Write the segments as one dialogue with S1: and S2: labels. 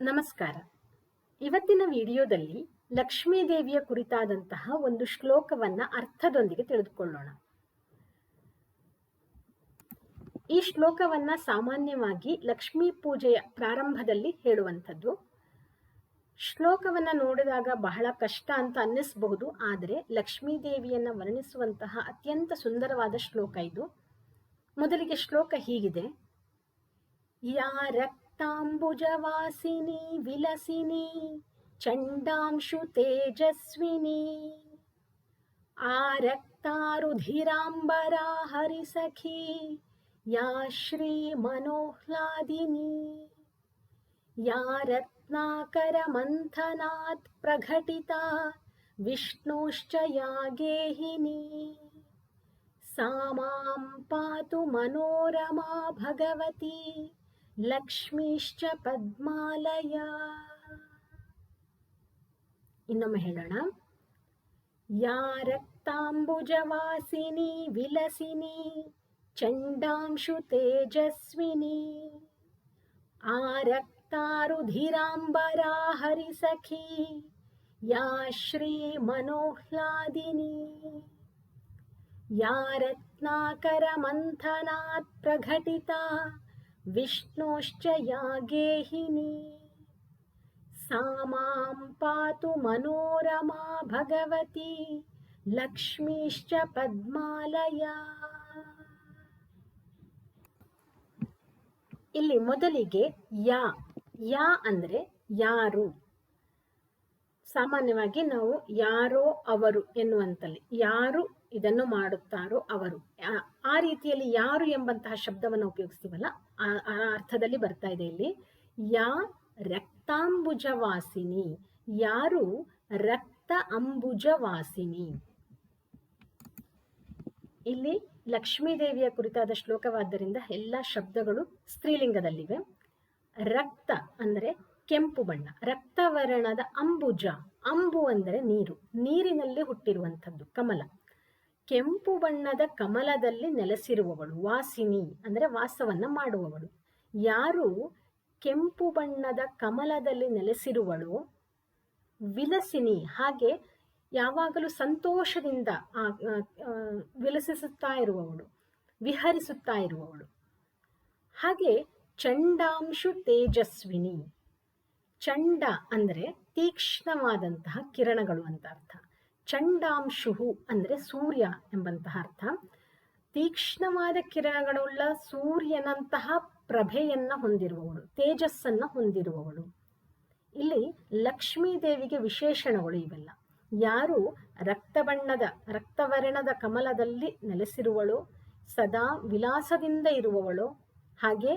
S1: ನಮಸ್ಕಾರ. ಇವತ್ತಿನ ವಿಡಿಯೋದಲ್ಲಿ ಲಕ್ಷ್ಮೀದೇವಿಯ ಕುರಿತಾದಂತಹ ಒಂದು ಶ್ಲೋಕವನ್ನ ಅರ್ಥದೊಂದಿಗೆ ತಿಳಿದುಕೊಳ್ಳೋಣ. ಈ ಶ್ಲೋಕವನ್ನ ಸಾಮಾನ್ಯವಾಗಿ ಲಕ್ಷ್ಮೀ ಪೂಜೆಯ ಪ್ರಾರಂಭದಲ್ಲಿ ಹೇಳುವಂಥದ್ದು. ಶ್ಲೋಕವನ್ನ ನೋಡಿದಾಗ ಬಹಳ ಕಷ್ಟ ಅಂತ ಅನ್ನಿಸಬಹುದು, ಆದರೆ ಲಕ್ಷ್ಮೀದೇವಿಯನ್ನ ವರ್ಣಿಸುವಂತಹ ಅತ್ಯಂತ ಸುಂದರವಾದ ಶ್ಲೋಕ ಇದು. ಮೊದಲಿಗೆ ಶ್ಲೋಕ ಹೀಗಿದೆ: ಯಾ ರಕ್ತಾಂಬುಜವಾಸಿನಿ ವಿಲಸಿನಿ ಚಂಡಾಂಶು ತೇಜಸ್ವಿನಿ ಆ ರಕ್ತಾರುಧಿರಾಂಬರಾ ಹರಿಸಖಿ ಯಾ ಶ್ರೀ ಮನೋಹ್ಲಾದಿನಿ ಯಾ ರತ್ನಾಕರ ಮಂಥನಾತ್ ಪ್ರಘಟಿತಾ ವಿಷ್ಣೋಶ್ಚ ಯಾ ಗೇಹಿನಿ ಸಾ ಮಾಂ ಪಾತು ಮನೋರಮಾ ಭಗವತಿ ಲಕ್ಷ್ಮೀಶ್ಚ ಪದ್ಮಾಲಯ. ಇನ್ನೊಮ್ಮೆ ಹೇಳೋಣ: ಯಾ ರಕ್ತಾಂಬುಜವಾಸಿನಿ ವಿಲಸಿನಿ ಚಂಡಾಂಶು ತೇಜಸ್ವಿನಿ ಆ ರಕ್ತಾರುಧಿರಾಂಬರಾ ಹರಿಸಖಿ ಯಾ ಶ್ರೀ ಮನೋಹ್ಲಾದಿನಿ ಯಾ ರತ್ನಾಕರ ಮಂಥನಾತ್ ಪ್ರಘಟಿತಾ ವಿಷ್ಣೋಶ್ಚ ಯಾ ಗೇಹಿನಿ ಸಾ ಮಾಂ ಪಾತು ಮನೋರಮಾ ಭಗವತಿ ಲಕ್ಷ್ಮೀಶ್ಚ ಪದ್ಮಾಲಯ. ಇಲ್ಲಿ ಮೊದಲಿಗೆ ಯಾ ಯಾ ಅಂದ್ರೆ ಯಾರು. ಸಾಮಾನ್ಯವಾಗಿ ನಾವು ಯಾರೋ ಅವರು ಎನ್ನುವಂತಲ್ಲಿ ಯಾರು ಇದನ್ನು ಮಾಡುತ್ತಾರೋ ಅವರು, ಆ ರೀತಿಯಲ್ಲಿ ಯಾರು ಎಂಬಂತಹ ಶಬ್ದವನ್ನು ಉಪಯೋಗಿಸ್ತೀವಲ್ಲ, ಆ ಅರ್ಥದಲ್ಲಿ ಬರ್ತಾ ಇದೆ ಇಲ್ಲಿ. ಯಾ ರಕ್ತಾಂಬುಜವಾಸಿನಿ, ಯಾರು ರಕ್ತ ಅಂಬುಜವಾಸಿನಿ. ಇಲ್ಲಿ ಲಕ್ಷ್ಮೀದೇವಿಯ ಕುರಿತಾದ ಶ್ಲೋಕವಾದ್ದರಿಂದ ಎಲ್ಲ ಶಬ್ದಗಳು ಸ್ತ್ರೀಲಿಂಗದಲ್ಲಿವೆ. ರಕ್ತ ಅಂದರೆ ಕೆಂಪು ಬಣ್ಣ, ರಕ್ತವರ್ಣದ ಅಂಬುಜ, ಅಂಬು ಅಂದರೆ ನೀರು, ನೀರಿನಲ್ಲಿ ಹುಟ್ಟಿರುವಂಥದ್ದು ಕಮಲ. ಕೆಂಪು ಬಣ್ಣದ ಕಮಲದಲ್ಲಿ ನೆಲೆಸಿರುವವಳು, ವಾಸಿನಿ ಅಂದರೆ ವಾಸವನ್ನ ಮಾಡುವವಳು. ಯಾರು ಕೆಂಪು ಬಣ್ಣದ ಕಮಲದಲ್ಲಿ ನೆಲೆಸಿರುವಳು, ವಿಲಸಿನಿ ಹಾಗೆ ಯಾವಾಗಲೂ ಸಂತೋಷದಿಂದ ವಿಲಸಿಸುತ್ತಾ ಇರುವವಳು, ವಿಹರಿಸುತ್ತಾ ಇರುವವಳು. ಹಾಗೆ ಚಂಡಾಂಶು ತೇಜಸ್ವಿನಿ, ಚಂಡ ಅಂದರೆ ತೀಕ್ಷ್ಣವಾದಂತಹ ಕಿರಣಗಳು ಅಂತ ಅರ್ಥ. ಚಂಡಾಂಶು ಅಂದರೆ ಸೂರ್ಯ ಎಂಬಂತಹ ಅರ್ಥ. ತೀಕ್ಷ್ಣವಾದ ಕಿರಣಗಳುಳ್ಳ ಸೂರ್ಯನಂತಹ ಪ್ರಭೆಯನ್ನ ಹೊಂದಿರುವವಳು, ತೇಜಸ್ಸನ್ನ ಹೊಂದಿರುವವಳು. ಇಲ್ಲಿ ಲಕ್ಷ್ಮೀದೇವಿಗೆ ವಿಶೇಷಣಗಳು ಇವೆಲ್ಲ. ಯಾರು ರಕ್ತವರ್ಣದ ಕಮಲದಲ್ಲಿ ನೆಲೆಸಿರುವಳು, ಸದಾ ವಿಲಾಸದಿಂದ ಇರುವವಳು, ಹಾಗೆ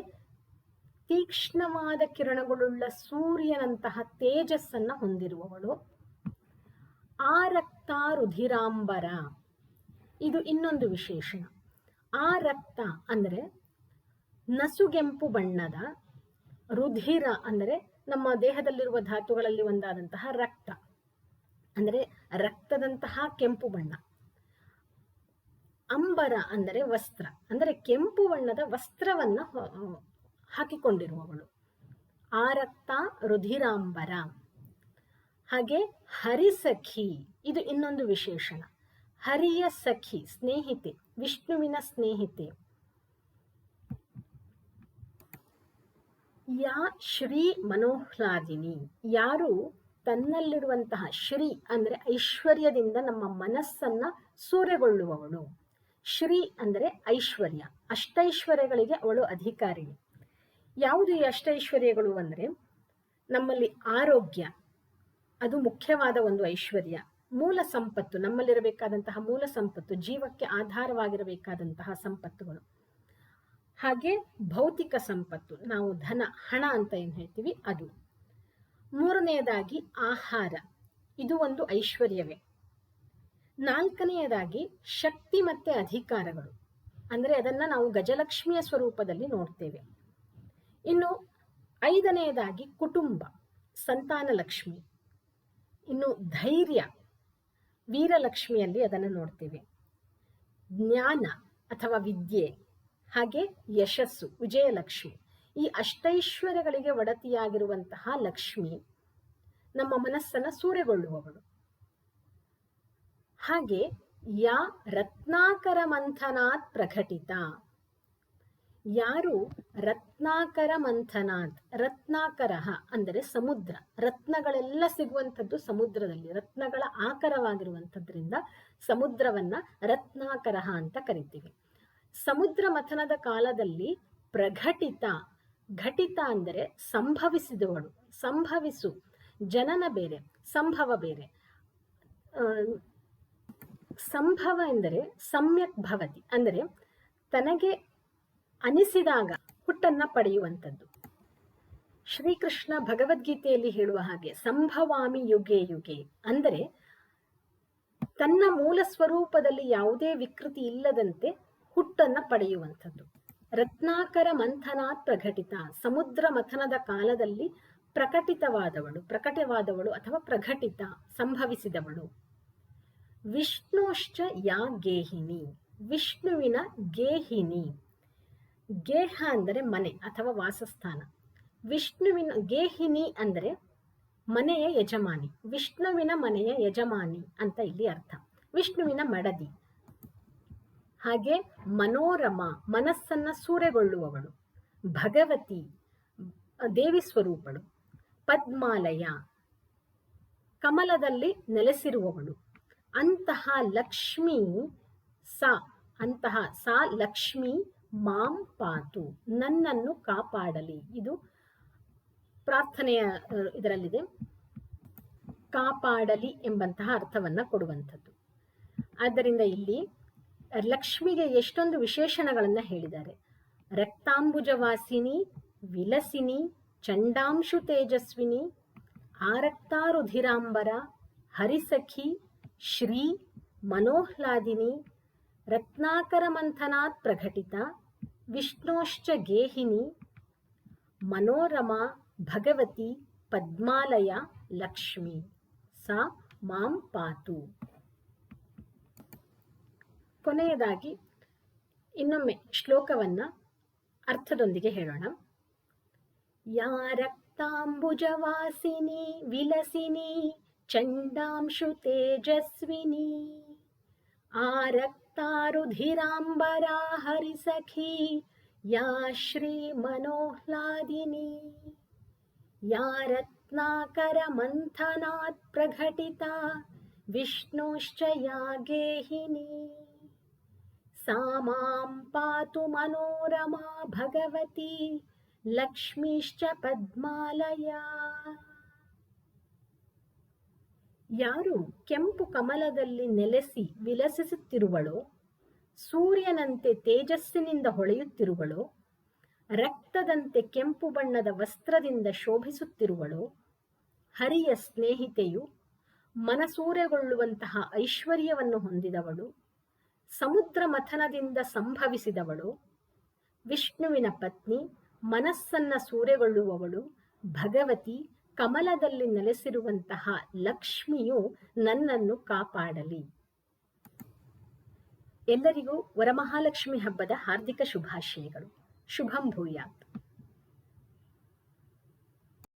S1: ತೀಕ್ಷ್ಣವಾದ ಕಿರಣಗಳುಳ್ಳ ಸೂರ್ಯನಂತಹ ತೇಜಸ್ಸನ್ನ ಹೊಂದಿರುವವಳು. ಆ ರಕ್ತ ರುಧಿರಾಂಬರ, ಇದು ಇನ್ನೊಂದು ವಿಶೇಷಣ. ಆ ರಕ್ತ ಅಂದರೆ ನಸುಗೆಂಪು ಬಣ್ಣದ, ರುಧಿರ ಅಂದರೆ ನಮ್ಮ ದೇಹದಲ್ಲಿರುವ ಧಾತುಗಳಲ್ಲಿ ಒಂದಾದಂತಹ ರಕ್ತ, ಅಂದರೆ ರಕ್ತದಂತಹ ಕೆಂಪು ಬಣ್ಣ. ಅಂಬರ ಅಂದರೆ ವಸ್ತ್ರ, ಅಂದರೆ ಕೆಂಪು ಬಣ್ಣದ ವಸ್ತ್ರವನ್ನ ಹಾಕಿಕೊಂಡಿರುವವಳು. ಆ ರಕ್ತ ರುಧಿರಾಂಬರ. ಹಾಗೆ ಹರಿಸಖಿ, ಇದು ಇನ್ನೊಂದು ವಿಶೇಷಣ. ಹರಿಯ ಸಖಿ, ಸ್ನೇಹಿತೆ, ವಿಷ್ಣುವಿನ ಸ್ನೇಹಿತೆ. ಯಾ ಶ್ರೀ ಮನೋಹ್ಲಾದಿನಿ, ಯಾರು ತನ್ನಲ್ಲಿರುವಂತಹ ಶ್ರೀ ಅಂದರೆ ಐಶ್ವರ್ಯದಿಂದ ನಮ್ಮ ಮನಸ್ಸನ್ನ ಸೂರೆಗೊಳ್ಳುವವಳು. ಶ್ರೀ ಅಂದರೆ ಐಶ್ವರ್ಯ, ಅಷ್ಟೈಶ್ವರ್ಯಗಳಿಗೆ ಅವಳು ಅಧಿಕಾರಿಣಿ. ಯಾವುದು ಈ ಅಷ್ಟೈಶ್ವರ್ಯಗಳು ಅಂದರೆ, ನಮ್ಮಲ್ಲಿ ಆರೋಗ್ಯ, ಅದು ಮುಖ್ಯವಾದ ಒಂದು ಐಶ್ವರ್ಯ. ಮೂಲ ಸಂಪತ್ತು, ನಮ್ಮಲ್ಲಿರಬೇಕಾದಂತಹ ಮೂಲ ಸಂಪತ್ತು, ಜೀವಕ್ಕೆ ಆಧಾರವಾಗಿರಬೇಕಾದಂತಹ ಸಂಪತ್ತುಗಳು. ಹಾಗೆ ಭೌತಿಕ ಸಂಪತ್ತು, ನಾವು ಧನ, ಹಣ ಅಂತ ಏನು ಹೇಳ್ತೀವಿ ಅದು. ಮೂರನೆಯದಾಗಿ ಆಹಾರ, ಇದು ಒಂದು ಐಶ್ವರ್ಯವೇ. ನಾಲ್ಕನೆಯದಾಗಿ ಶಕ್ತಿ ಮತ್ತೆ ಅಧಿಕಾರಗಳು, ಅಂದರೆ ಅದನ್ನ ನಾವು ಗಜಲಕ್ಷ್ಮಿಯ ಸ್ವರೂಪದಲ್ಲಿ ನೋಡ್ತೇವೆ. ಇನ್ನು ಐದನೆಯದಾಗಿ ಕುಟುಂಬ, ಸಂತಾನ ಲಕ್ಷ್ಮಿ. ಇನ್ನು ಧೈರ್ಯ, ವೀರಲಕ್ಷ್ಮಿಯಲ್ಲಿ ಅದನ್ನು ನೋಡ್ತೇವೆ. ಜ್ಞಾನ ಅಥವಾ ವಿದ್ಯೆ, ಹಾಗೆ ಯಶಸ್ಸು, ವಿಜಯಲಕ್ಷ್ಮಿ. ಈ ಅಷ್ಟೈಶ್ವರ್ಯಗಳಿಗೆ ಒಡತಿಯಾಗಿರುವಂತಹ ಲಕ್ಷ್ಮಿ ನಮ್ಮ ಮನಸ್ಸನ್ನ ಸೂರೆಗೊಳ್ಳುವವಳು. ಹಾಗೆ ಯಾ ರತ್ನಾಕರ ಮಂಥನಾತ್ ಪ್ರಕಟಿತ, ಯಾರು ರತ್ನಾಕರ ಮಂಥನಾತ್, ರತ್ನಾಕರ ಅಂದರೆ ಸಮುದ್ರ, ರತ್ನಗಳೆಲ್ಲ ಸಿಗುವಂಥದ್ದು ಸಮುದ್ರದಲ್ಲಿ, ರತ್ನಗಳ ಆಕರವಾಗಿರುವಂಥದ್ರಿಂದ ಸಮುದ್ರವನ್ನ ರತ್ನಾಕರ ಅಂತ ಕರಿತೀವಿ. ಸಮುದ್ರ ಮಥನದ ಕಾಲದಲ್ಲಿ ಪ್ರಘಟಿತ, ಘಟಿತ ಅಂದರೆ ಸಂಭವಿಸಿದವಳು, ಸಂಭವಿಸು, ಜನನ ಬೇರೆ ಸಂಭವ ಬೇರೆ. ಸಂಭವ ಎಂದರೆ ಸಮ್ಯಕ್ ಭವತಿ, ಅಂದರೆ ತನಗೆ ಅನಿಸಿದಾಗ ಹುಟ್ಟನ್ನ ಪಡೆಯುವಂಥದ್ದು. ಶ್ರೀಕೃಷ್ಣ ಭಗವದ್ಗೀತೆಯಲ್ಲಿ ಹೇಳುವ ಹಾಗೆ ಸಂಭವಾಮಿ ಯುಗೆ ಯುಗೆ, ಅಂದರೆ ತನ್ನ ಮೂಲ ಸ್ವರೂಪದಲ್ಲಿ ಯಾವುದೇ ವಿಕೃತಿ ಇಲ್ಲದಂತೆ ಹುಟ್ಟನ್ನ ಪಡೆಯುವಂಥದ್ದು. ರತ್ನಾಕರ ಮಂಥನಾತ್ ಪ್ರಘಟಿತ, ಸಮುದ್ರ ಮಥನದ ಕಾಲದಲ್ಲಿ ಪ್ರಕಟವಾದವಳು ಅಥವಾ ಪ್ರಘಟಿತ, ಸಂಭವಿಸಿದವಳು. ವಿಷ್ಣುಶ್ಚ ಯಾ ಗೇಹಿನಿ, ವಿಷ್ಣುವಿನ ಗೇಹಿನಿ, ಗೇಹ ಅಂದರೆ ಮನೆ ಅಥವಾ ವಾಸಸ್ಥಾನ, ವಿಷ್ಣುವಿನ ಗೇಹಿನಿ ಅಂದರೆ ಮನೆಯ ಯಜಮಾನಿ, ವಿಷ್ಣುವಿನ ಮನೆಯ ಯಜಮಾನಿ ಅಂತ ಇಲ್ಲಿ ಅರ್ಥ, ವಿಷ್ಣುವಿನ ಮಡದಿ. ಹಾಗೆ ಮನೋರಮ, ಮನಸ್ಸನ್ನ ಸೂರೆಗೊಳ್ಳುವವಳು, ಭಗವತಿ ದೇವಿ ಸ್ವರೂಪಳು, ಪದ್ಮಾಲಯ ಕಮಲದಲ್ಲಿ ನೆಲೆಸಿರುವವಳು, ಅಂತಹ ಲಕ್ಷ್ಮೀ ಸಾ ಲಕ್ಷ್ಮಿ ಮಾಂ ಪಾತು, ನನ್ನನ್ನು ಕಾಪಾಡಲಿ. ಇದು ಪ್ರಾರ್ಥನೆಯ ಇದರಲ್ಲಿದೆ, ಕಾಪಾಡಲಿ ಎಂಬಂತಹ ಅರ್ಥವನ್ನ ಕೊಡುವಂಥದ್ದು. ಆದ್ದರಿಂದ ಇಲ್ಲಿ ಲಕ್ಷ್ಮಿಗೆ ಎಷ್ಟೊಂದು ವಿಶೇಷಣಗಳನ್ನ ಹೇಳಿದ್ದಾರೆ. ರಕ್ತಾಂಬುಜವಾಸಿನಿ, ವಿಲಸಿನಿ, ಚಂಡಾಂಶು ತೇಜಸ್ವಿನಿ, ಆರಕ್ತಾರುಧಿರಾಂಬರ, ಹರಿಸಖಿ, ಶ್ರೀ, ಮನೋಹ್ಲಾದಿನಿ, ರತ್ನಾಕರ ಮಂಥನಾತ್ ಪ್ರಘಟಿತ, ವಿಷ್ಣೋಶ್ಚ ಗೇಹಿನಿ, ಮನೋರಮಾ, ಭಗವತಿ, ಪದ್ಮಾಲಯ, ಲಕ್ಷ್ಮಿ ಸಾ ಮಾಂ ಪಾತು. ಕೊನೆಯದಾಗಿ ಇನ್ನೊಮ್ಮೆ ಶ್ಲೋಕವನ್ನ ಅರ್ಥದೊಂದಿಗೆ ಹೇಳೋಣ. ಯಾ ರಕ್ತಾಂಬುಜವಾಸಿನಿ ವಿಲಸಿನಿ ಚಂಡಾಂಶು ತೇಜಸ್ವಿನಿ ಆರಕ್ತಾರುಧಿರಾಂಬರಾ ಹರಿಸಖಿ ಯಾ ಶ್ರೀ ಮನೋಹ್ಲಾದಿನಿ ಯಾ ರತ್ನಾಕರ ಮಂಥನಾತ್ ಪ್ರಘಟಿತಾ ವಿಷ್ಣುಶ್ಚ ಯಾ ಗೇಹಿನಿ ಸಾ ಮಾಂ ಪಾತು ಮನೋರಮಾ ಭಗವತಿ ಲಕ್ಷ್ಮೀಶ್ಚ ಪದ್ಮಾಲಯ. ಯಾರು ಕೆಂಪು ಕಮಲದಲ್ಲಿ ನೆಲೆಸಿ ವಿಲಸಿಸುತ್ತಿರುವಳೋ, ಸೂರ್ಯನಂತೆ ತೇಜಸ್ಸಿನಿಂದ ಹೊಳೆಯುತ್ತಿರುವಳೋ, ರಕ್ತದಂತೆ ಕೆಂಪು ಬಣ್ಣದ ವಸ್ತ್ರದಿಂದ ಶೋಭಿಸುತ್ತಿರುವಳೋ, ಹರಿಯ ಸ್ನೇಹಿತೆಯು, ಮನಸೂರೆಗೊಳ್ಳುವಂತಹ ಐಶ್ವರ್ಯವನ್ನು ಹೊಂದಿದವಳು, ಸಮುದ್ರ ಮಥನದಿಂದ ಸಂಭವಿಸಿದವಳು, ವಿಷ್ಣುವಿನ ಪತ್ನಿ, ಮನಸ್ಸನ್ನ ಸೂರೆಗೊಳ್ಳುವವಳು, ಭಗವತಿ, ಕಮಲದಲ್ಲಿ ನೆಲೆಸಿರುವಂತಹ ಲಕ್ಷ್ಮಿಯು ನನ್ನನ್ನು ಕಾಪಾಡಲಿ. ಎಲ್ಲರಿಗೂ ವರಮಹಾಲಕ್ಷ್ಮಿ ಹಬ್ಬದ ಹಾರ್ದಿಕ ಶುಭಾಶಯಗಳು. ಶುಭಂ ಭೂಯಾತ್.